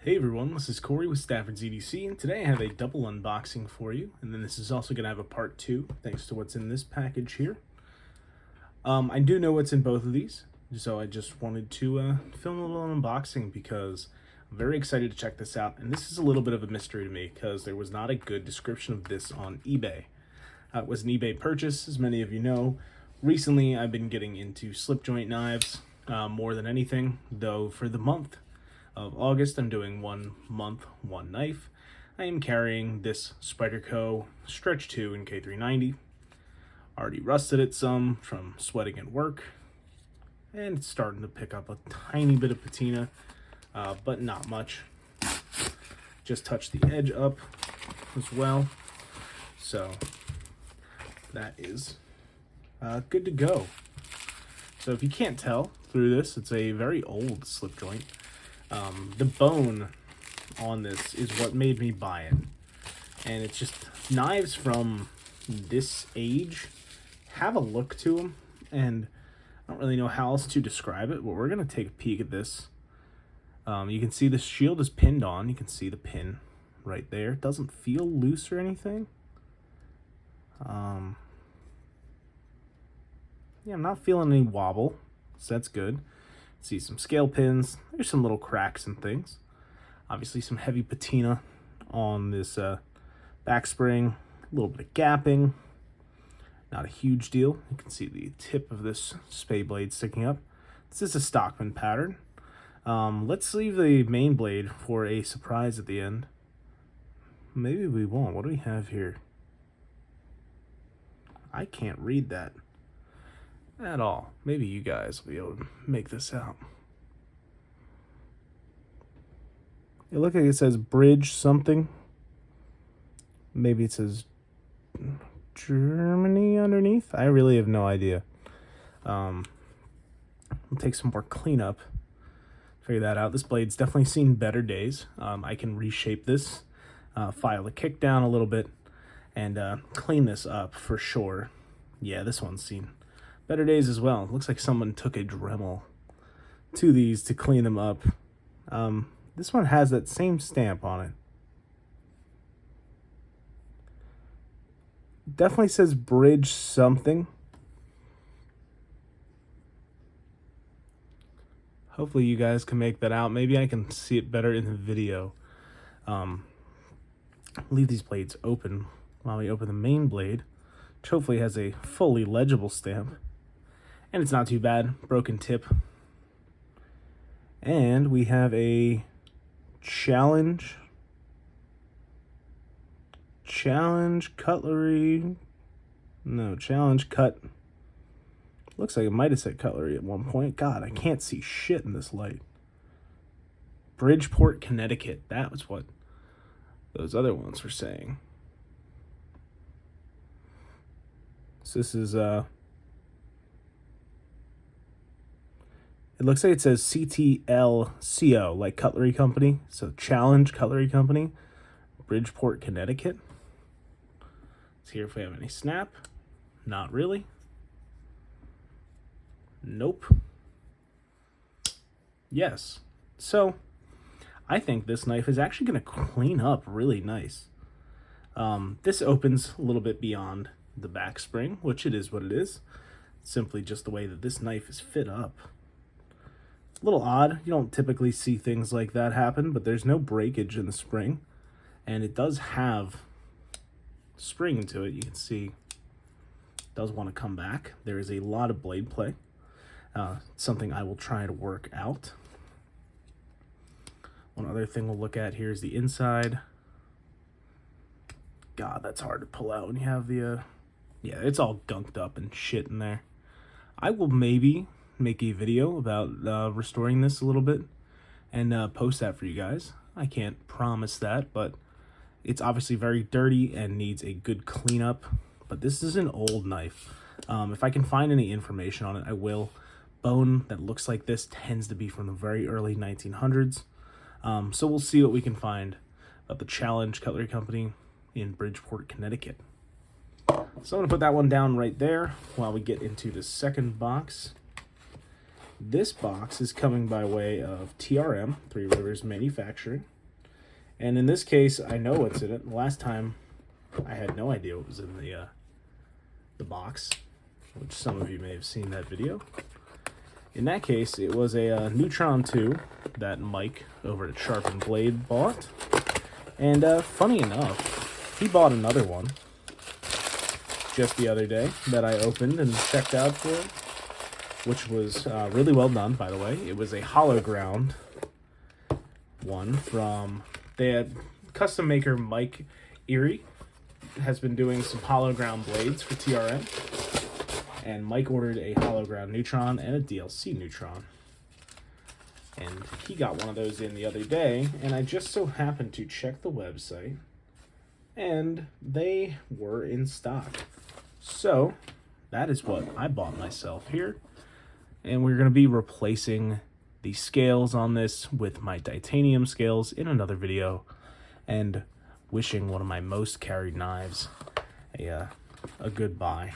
Hey everyone, this is Corey with Stafford's EDC, and today I have a double unboxing for you, and then this is also going to have a part 2, thanks to what's in this package here. I do know what's in both of these, so I just wanted to film a little unboxing because I'm very excited to check this out, and this is a little bit of a mystery to me because there was not a good description of this on eBay. It was an eBay purchase, as many of you know. Recently, I've been getting into Slipjoint knives more than anything, though for the month of August, I'm doing 1 month, 1 knife. I am carrying this Cutlery Co Stretch 2 in K390. Already rusted it some from sweating at work, and it's starting to pick up a tiny bit of patina, but not much. Just touch the edge up as well, so that is good to go. So if you can't tell through this, it's a very old slip joint. The bone on this is what made me buy it. And it's just knives from this age have a look to them, and I don't really know how else to describe it, but we're going to take a peek at this. You can see the shield is pinned on. You can see the pin right there. It doesn't feel loose or anything. Yeah, I'm not feeling any wobble, so that's good. See some scale pins. There's some little cracks and things. Obviously some heavy patina on this back spring. A little bit of gapping. Not a huge deal. You can see the tip of this spay blade sticking up. This is a Stockman pattern. Let's leave the main blade for a surprise at the end. Maybe we won't. What do we have here? I can't read that at all. Maybe you guys will be able to make this out. It looks like it says Bridge something. Maybe it says Germany underneath. I really have no idea. We'll take some more cleanup. Figure that out. This blade's definitely seen better days. I can reshape this, file the kick down a little bit, and clean this up for sure. Yeah, this one's seen better days as well. Looks like someone took a Dremel to these to clean them up. This one has that same stamp on it. Definitely says Bridge something. Hopefully you guys can make that out. Maybe I can see it better in the video. Leave these blades open while we open the main blade, which hopefully has a fully legible stamp. And it's not too bad. Broken tip. And we have a Challenge Cutlery. No, Challenge Cut. Looks like it might have said Cutlery at one point. God, I can't see shit in this light. Bridgeport, Connecticut. That was what those other ones were saying. So this is it looks like it says CTLCO, like Cutlery Company. So Challenge Cutlery Company, Bridgeport, Connecticut. Let's hear if we have any snap. Not really. Nope. Yes. So I think this knife is actually going to clean up really nice. This opens a little bit beyond the back spring, which it is what it is. Simply just the way that this knife is fit up. A little odd. You don't typically see things like that happen, but there's no breakage in the spring, and it does have spring to it. You can see it does want to come back. There is a lot of blade play. Something I will try to work out. One other thing we'll look at here is the inside. God, that's hard to pull out when you have the yeah, it's all gunked up and shit in there. I will maybe make a video about restoring this a little bit and post that for you guys. I can't promise that, but it's obviously very dirty and needs a good cleanup. But this is an old knife. If I can find any information on it, I will. Bone that looks like this tends to be from the very early 1900s. So we'll see what we can find about the Challenge Cutlery Company in Bridgeport, Connecticut. So I'm going to put that one down right there while we get into the second box. This box is coming by way of TRM, Three Rivers Manufacturing. And in this case, I know what's in it. The last time, I had no idea what was in the box, which some of you may have seen that video. In that case, it was a Neutron 2 that Mike over at Sharp & Blade bought. And funny enough, he bought another one just the other day that I opened and checked out for him, which was really well done, by the way. It was a hollow ground one from... They had custom maker Mike Erie has been doing some hollow ground blades for TRM, and Mike ordered a hollow ground Neutron and a DLC Neutron, and he got one of those in the other day, and I just so happened to check the website, and they were in stock. So that is what I bought myself here, and we're going to be replacing the scales on this with my titanium scales in another video, and wishing one of my most carried knives a good buy.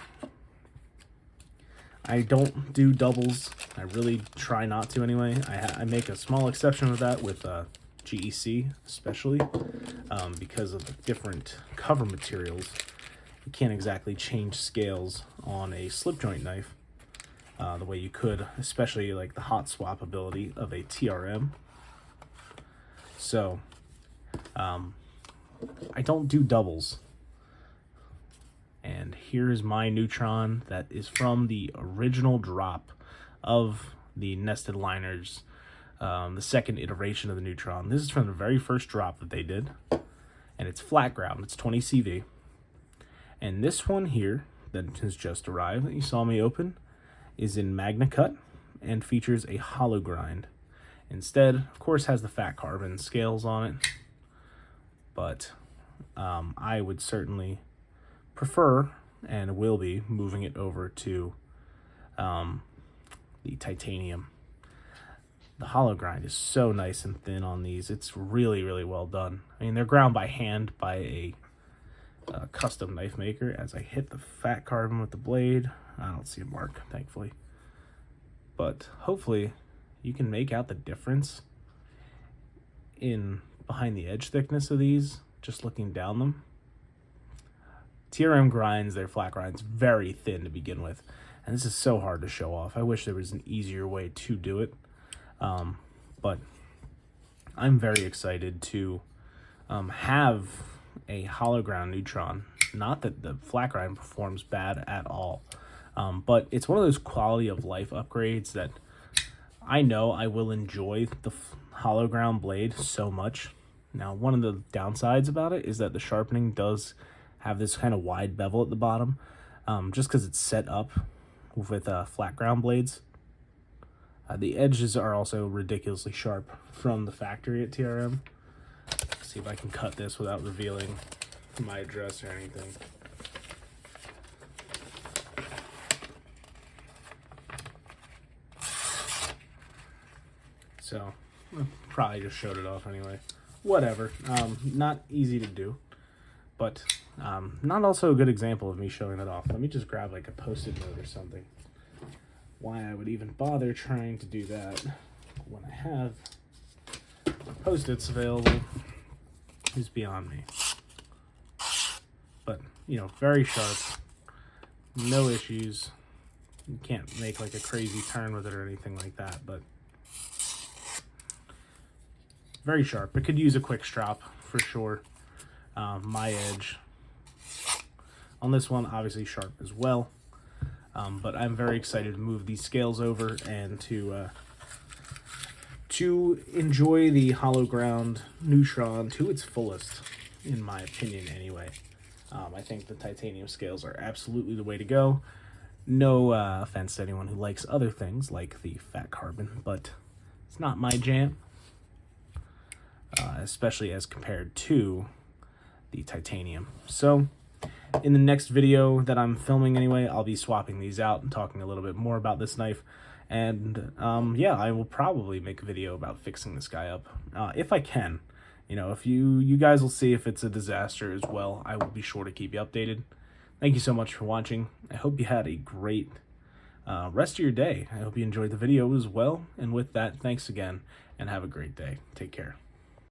I don't do doubles. I really try not to anyway. I make a small exception of that with GEC especially, because of the different cover materials. You can't exactly change scales on a slip joint knife the way you could, especially like the hot swap ability of a TRM. So I don't do doubles. And here's my Neutron that is from the original drop of the nested liners, the second iteration of the Neutron. This is from the very first drop that they did, and it's flat ground. It's 20 CV. And this one here that has just arrived that you saw me open is in Magna Cut and features a hollow grind. Instead, of course, has the fat carbon scales on it, but I would certainly prefer and will be moving it over to the titanium. The hollow grind is so nice and thin on these. It's really, really well done. I mean, they're ground by hand by a custom knife maker. As I hit the fat carbon with the blade, I don't see a mark, thankfully, but hopefully you can make out the difference in behind the edge thickness of these just looking down them. TRM grinds their flat grinds very thin to begin with, and this is so hard to show off. I wish there was an easier way to do it, but I'm very excited to have a hollow ground Neutron. Not that the flat grind performs bad at all, but it's one of those quality of life upgrades that I know I will enjoy the hollow ground blade so much. Now, one of the downsides about it is that the sharpening does have this kind of wide bevel at the bottom, just because it's set up with flat ground blades. The edges are also ridiculously sharp from the factory at TRM. Let's see if I can cut this without revealing my address or anything. So, probably just showed it off anyway. Whatever. Not easy to do, but not also a good example of me showing it off. Let me just grab like a Post-it note or something. Why I would even bother trying to do that when I have Post-its available is beyond me. But, you know, very sharp. No issues. You can't make like a crazy turn with it or anything like that, but very sharp. It could use a quick strop for sure. My edge on this one obviously sharp as well, but I'm very excited to move these scales over and to enjoy the hollow ground Neutron to its fullest, in my opinion anyway. I think the titanium scales are absolutely the way to go. No offense to anyone who likes other things like the fat carbon, but it's not my jam. Especially as compared to the titanium. So in the next video that I'm filming anyway, I'll be swapping these out and talking a little bit more about this knife. And yeah, I will probably make a video about fixing this guy up if I can. You know, if you guys will see if it's a disaster as well. I will be sure to keep you updated. Thank you so much for watching. I hope you had a great rest of your day. I hope you enjoyed the video as well. And with that, thanks again, and have a great day. Take care.